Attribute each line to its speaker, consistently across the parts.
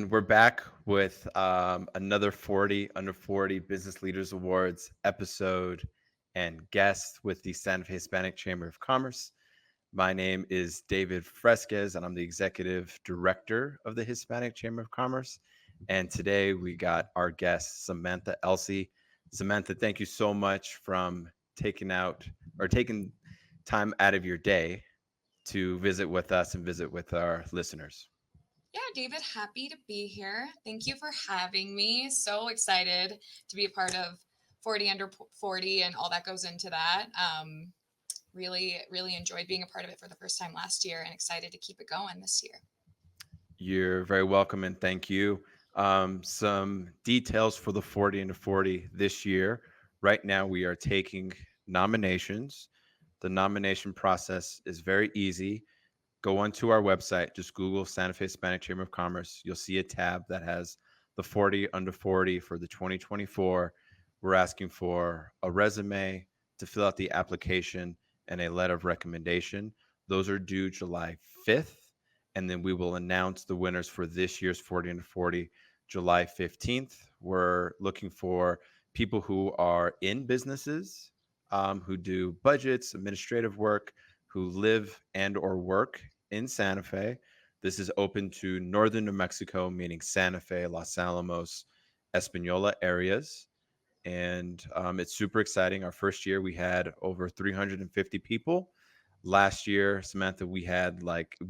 Speaker 1: And we're back with another 40 Under 40 Business Leaders Awards episode and guest with the Santa Fe Hispanic Chamber of Commerce. My name is David Fresquez, and I'm the Executive Director of the Hispanic Chamber of Commerce. And today we got our guest, Samantha Elsey. Samantha, thank you so much from taking time out of your day to visit with us and visit with our listeners.
Speaker 2: Yeah, David, happy to be here. Thank you for having me. So excited to be a part of 40 Under 40 and all that goes into that. Really enjoyed being a part of it for the first time last year and excited to keep it going this year.
Speaker 1: You're very welcome and thank you. Some details for the 40 Under 40 this year. Right now, we are taking nominations. The nomination process is very easy. Go onto our website, just Google Santa Fe Hispanic Chamber of Commerce. You'll see a tab that has the 40 Under 40 for the 2024. We're asking for a resume to fill out the application and a letter of recommendation. Those are due July 5th. And then we will announce the winners for this year's 40 Under 40 July 15th. We're looking for people who are in businesses, who do budgets, administrative work, who live and or work in Santa Fe. This is open to northern New Mexico, meaning Santa Fe, Los Alamos, Espanola areas. And it's super exciting. Our first year, we had over 350 people. Last year, Samantha, we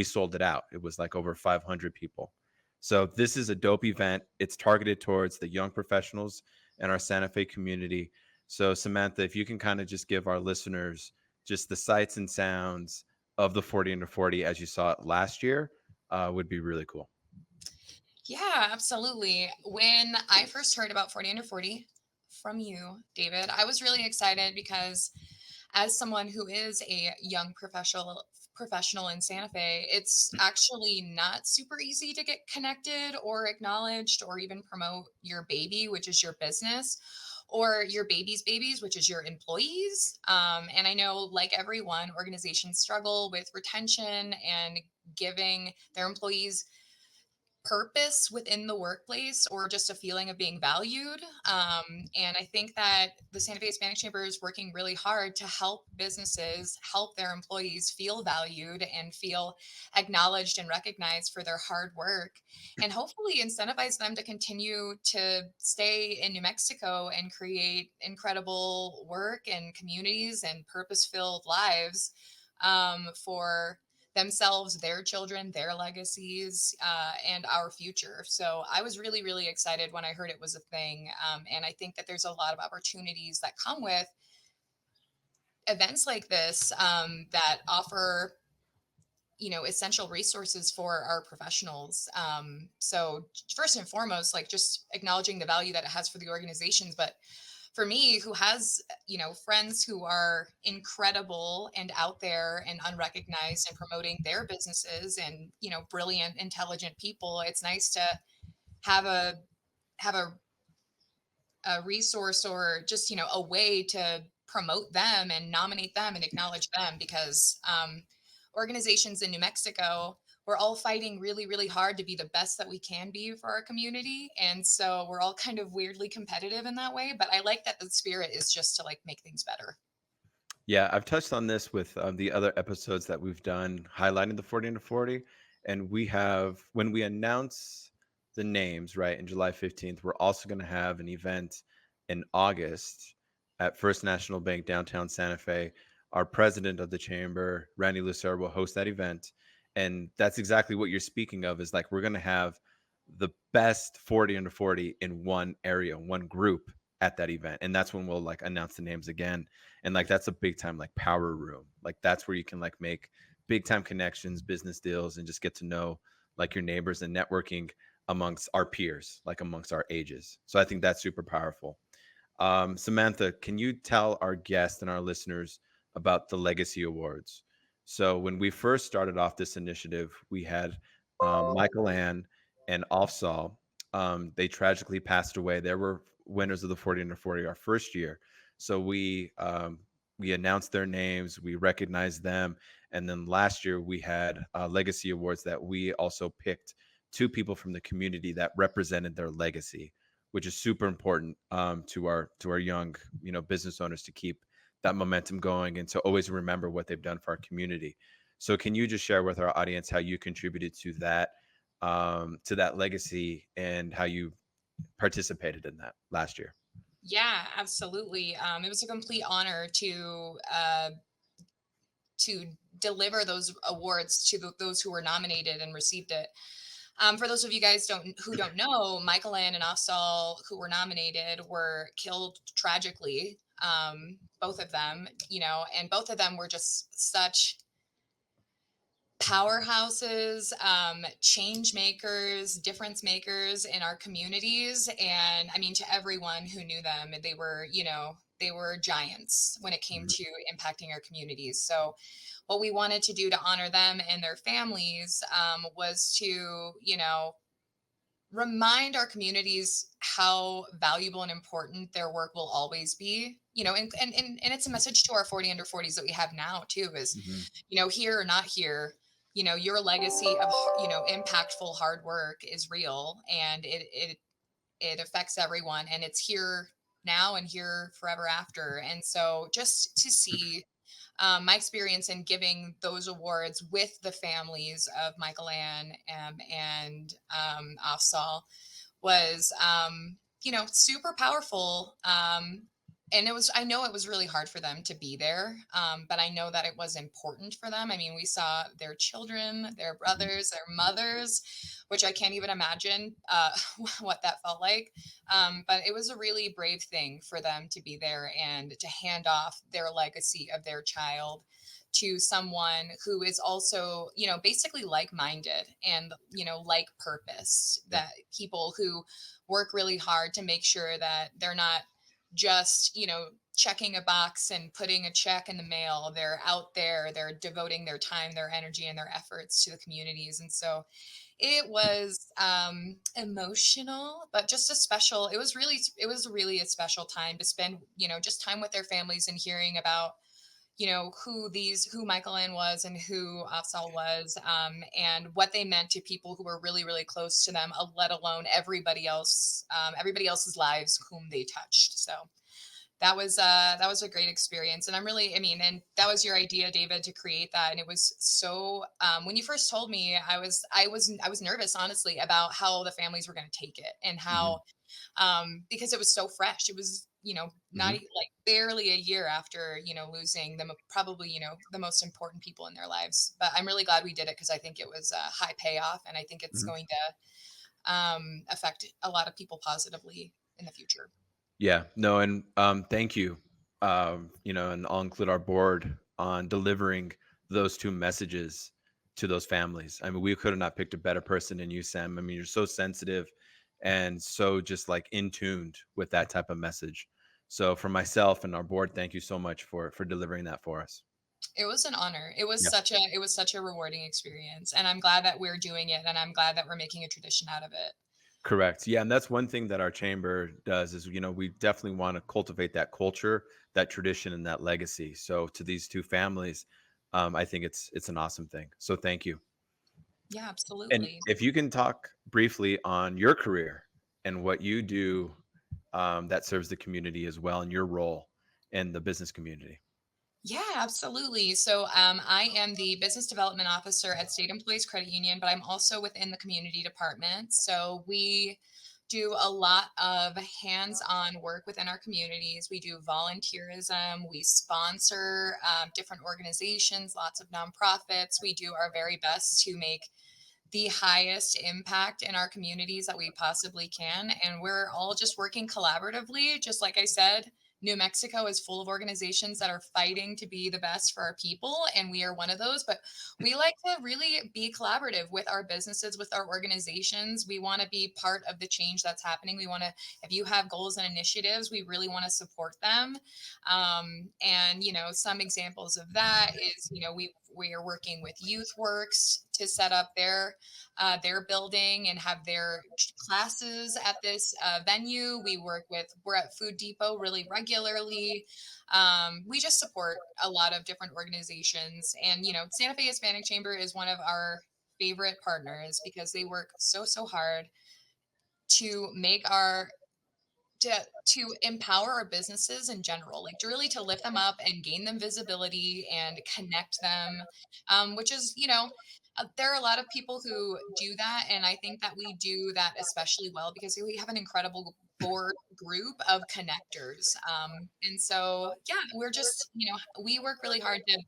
Speaker 1: sold it out. It was like over 500 people. So this is a dope event. It's targeted towards the young professionals in our Santa Fe community. So Samantha, if you can kind of just give our listeners just the sights and sounds of the 40 Under 40 as you saw it last year, would be really cool.
Speaker 2: Yeah, absolutely. When I first heard about 40 Under 40 from you, David, I was really excited because as someone who is a young professional in Santa Fe, it's actually not super easy to get connected or acknowledged or even promote your baby, which is your business, or your baby's babies, which is your employees. And I know, like everyone, organizations struggle with retention and giving their employees purpose within the workplace or just a feeling of being valued. And I think that the Santa Fe Hispanic Chamber is working really hard to help businesses help their employees feel valued and feel acknowledged and recognized for their hard work, and hopefully incentivize them to continue to stay in New Mexico and create incredible work and communities and purpose filled lives for themselves, their children, their legacies, and our future. So I was really excited when I heard it was a thing. And I think that there's a lot of opportunities that come with events like this that offer essential resources for our professionals. So first and foremost, like just acknowledging the value that it has for the organizations, but for me, who has friends who are incredible and out there and unrecognized and promoting their businesses, and brilliant, intelligent people, it's nice to have a resource or just a way to promote them and nominate them and acknowledge them, because organizations in New Mexico, we're all fighting really hard to be the best that we can be for our community, and so we're all kind of weirdly competitive in that way, but I like that the spirit is just to like make things better.
Speaker 1: Yeah, I've touched on this with the other episodes that we've done highlighting the 40 Under 40. And we have, when we announce the names, right, in July 15th, we're also going to have an event in August at First National Bank downtown Santa Fe. Our president of the chamber, Randy Lucero, will host that event. And that's exactly what you're speaking of, is like we're going to have the best 40 Under 40 in one area, one group at that event. And that's when we'll like announce the names again. And like that's a big time like power room. Like that's where you can like make big time connections, business deals, and just get to know like your neighbors and networking amongst our peers, like amongst our ages. So I think that's super powerful. Samantha, can you tell our guests and our listeners about the Legacy Awards? So when we first started off this initiative, we had Michael Ann and Offsall. They tragically passed away. They were winners of the 40 Under 40 our first year. So we announced their names, we recognized them, and then last year we had Legacy Awards that we also picked two people from the community that represented their legacy, which is super important to our young, business owners to keep that momentum going and to always remember what they've done for our community. So, can you just share with our audience how you contributed to that legacy and how you participated in that last year?
Speaker 2: Yeah, absolutely. It was a complete honor to deliver those awards to those who were nominated and received it. For those of you guys don't who don't know, Michael Ann and Afsal, who were nominated, were killed tragically. Both of them, and both of them were just such powerhouses, change makers, difference makers in our communities. And I mean, to everyone who knew them, they were giants when it came
Speaker 1: Mhm.
Speaker 2: to impacting our communities. So, what we wanted to do to honor them and their families was to, remind our communities how valuable and important their work will always be. And it's a message to our 40 under 40s that we have now too, is,
Speaker 1: Mhm.
Speaker 2: here or not here, your legacy of, impactful hard work is real, and it affects everyone, and it's here now and here forever after. And so just to see my experience in giving those awards with the families of Michael Ann and Afsal was, super powerful. And I know it was really hard for them to be there, but I know that it was important for them. I mean, we saw their children, their
Speaker 1: Mhm.
Speaker 2: brothers, their mothers, which I can't even imagine what that felt like. But it was a really brave thing for them to be there and to hand off their legacy of their child to someone who is also, basically like-minded and, like purpose,
Speaker 1: Yeah.
Speaker 2: that people who work really hard to make sure that they're not just, checking a box and putting a check in the mail. They're out there, they're devoting their time, their energy, and their efforts to the communities. And so it was emotional, but just it was really a special time to spend, just time with their families and hearing about, who Michael Ann was and who Afsal was, and what they meant to people who were really, really close to them, let alone everybody else's lives whom they touched. So that was a great experience, and and that was your idea, David, to create that. And it was so, when you first told me, I was nervous, honestly, about how the families were going to take it, and
Speaker 1: Mhm.
Speaker 2: how, because it was so fresh. It was, not
Speaker 1: Mhm.
Speaker 2: like barely a year after, losing them, probably, the most important people in their lives. But I'm really glad we did it, because I think it was a high payoff, and I think it's
Speaker 1: Mhm.
Speaker 2: going to affect a lot of people positively in the future.
Speaker 1: Yeah, no, and thank you. And I'll include our board on delivering those two messages to those families. I mean, we could have not picked a better person than you, Sam. I mean, you're so sensitive and so just like in tuned with that type of message. So for myself and our board, thank you so much for delivering that for us.
Speaker 2: It was an honor. It was
Speaker 1: Yeah.
Speaker 2: such a rewarding experience, and I'm glad that we're doing it, and I'm glad that we're making a tradition out of it.
Speaker 1: Correct. Yeah, and that's one thing that our chamber does is, we definitely want to cultivate that culture, that tradition, and that legacy. So to these two families, I think it's an awesome thing. So thank you.
Speaker 2: Yeah,
Speaker 1: And
Speaker 2: absolutely.
Speaker 1: if you can talk briefly on your career and what you do that serves the community as well, and your role in the business community.
Speaker 2: Yeah, absolutely. So, I am the business development officer at State Employees Credit Union, but I'm also within the community department. So, we do a lot of hands-on work within our communities. We do volunteerism. We sponsor different organizations, lots of nonprofits. We do our very best to make the highest impact in our communities that we possibly can. And we're all just working collaboratively. Just like I said, New Mexico is full of organizations that are fighting to be the best for our people, and we are one of those. But we like to really be collaborative with our businesses, with our organizations. We want to be part of the change that's happening. If you have goals and initiatives, we really want to support them. And some examples of that is, we are working with YouthWorks to set up their building and have their classes at this venue. We're at Food Depot really regularly. We just support a lot of different organizations, and Santa Fe Hispanic Chamber is one of our favorite partners because they work so hard to make our to empower our businesses in general, like to really to lift them up and gain them visibility and connect them, which is, there are a lot of people who do that, and I think that we do that especially well because we have an incredible board group of connectors. And so, yeah, we're just, we work really hard to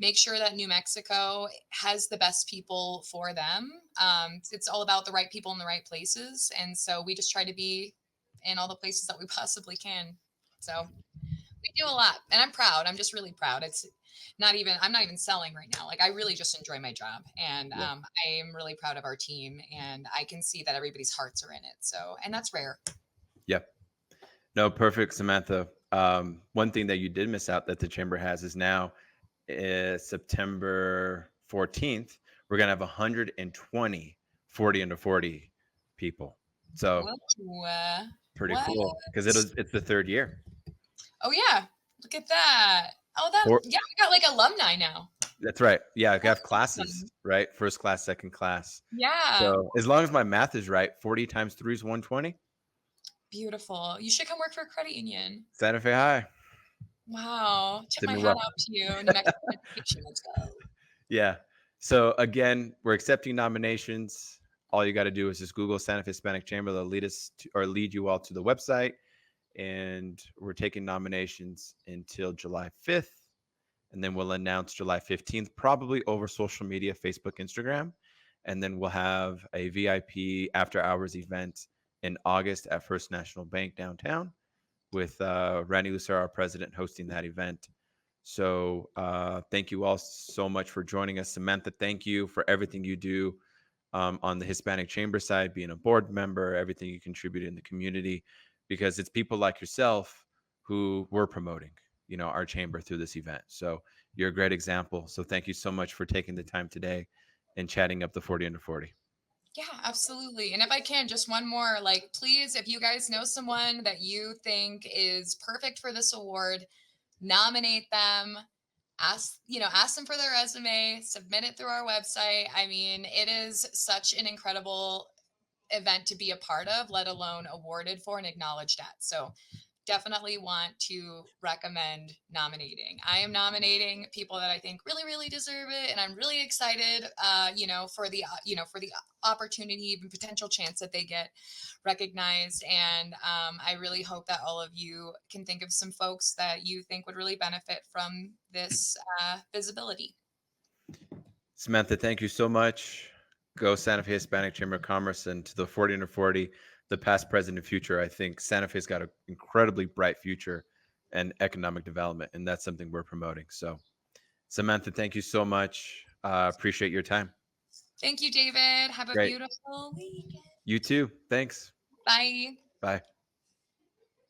Speaker 2: make sure that New Mexico has the best people for them. It's all about the right people in the right places, and so we just try to be in all the places that we possibly can. So we do a lot, and I'm proud. I'm just really proud. It's not even, I'm not even selling right now. Like, I really just enjoy my job, and
Speaker 1: Yeah.
Speaker 2: I am really proud of our team, and I can see that everybody's hearts are in it. So, and that's rare.
Speaker 1: Yeah. No, perfect, Samantha. One thing that you did miss out that the chamber has is now September 14th, we're going to have 120 40 under 40 people. So
Speaker 2: Whoa,
Speaker 1: pretty
Speaker 2: what?
Speaker 1: cool because it's the third year.
Speaker 2: Oh yeah, look at that. Oh, that,
Speaker 1: Four,
Speaker 2: yeah, we got like alumni now.
Speaker 1: that's right. Yeah, I
Speaker 2: That's
Speaker 1: have classes,
Speaker 2: awesome.
Speaker 1: right? First class, second class.
Speaker 2: Yeah,
Speaker 1: So as long as my math is right, 40 times 3 is 120.
Speaker 2: beautiful. You should come work for a credit union.
Speaker 1: Santa Fe High.
Speaker 2: Wow. Tip
Speaker 1: Did
Speaker 2: my
Speaker 1: me
Speaker 2: hat
Speaker 1: well.
Speaker 2: out to you. New Mexico education. Let's go.
Speaker 1: Yeah. So again, we're accepting nominations. All you got to do is just Google Santa Fe Hispanic Chamber. They'll lead us to, or lead you all to the website. And we're taking nominations until July 5th. And then we'll announce July 15th, probably over social media, Facebook, Instagram. And then we'll have a VIP after hours event in August at First National Bank downtown with Randy Lucero, our president, hosting that event. So thank you all so much for joining us. Samantha, thank you for everything you do on the Hispanic Chamber side, being a board member, everything you contribute in the community, because it's people like yourself who we're promoting, our chamber through this event. So you're a great example. So thank you so much for taking the time today and chatting up the 40 under 40.
Speaker 2: Yeah, absolutely. And if I can, just one more, like, please, if you guys know someone that you think is perfect for this award, nominate them. Ask them for their resume, submit it through our website. I mean, it is such an incredible event to be a part of, let alone awarded for and acknowledged at. So definitely want to recommend nominating. I am nominating people that I think really, really deserve it, and I'm really excited, for the opportunity and potential chance that they get recognized. And I really hope that all of you can think of some folks that you think would really benefit from this visibility.
Speaker 1: Samantha, thank you so much. Go Santa Fe Hispanic Chamber of Commerce and to the 40 under 40, the past, present, and future. I think Santa Fe's got an incredibly bright future and economic development, and that's something we're promoting. So, Samantha, thank you so much. Appreciate your time.
Speaker 2: Thank you, David. Have a
Speaker 1: Great.
Speaker 2: beautiful weekend.
Speaker 1: You too. Thanks.
Speaker 2: Bye.
Speaker 1: Bye.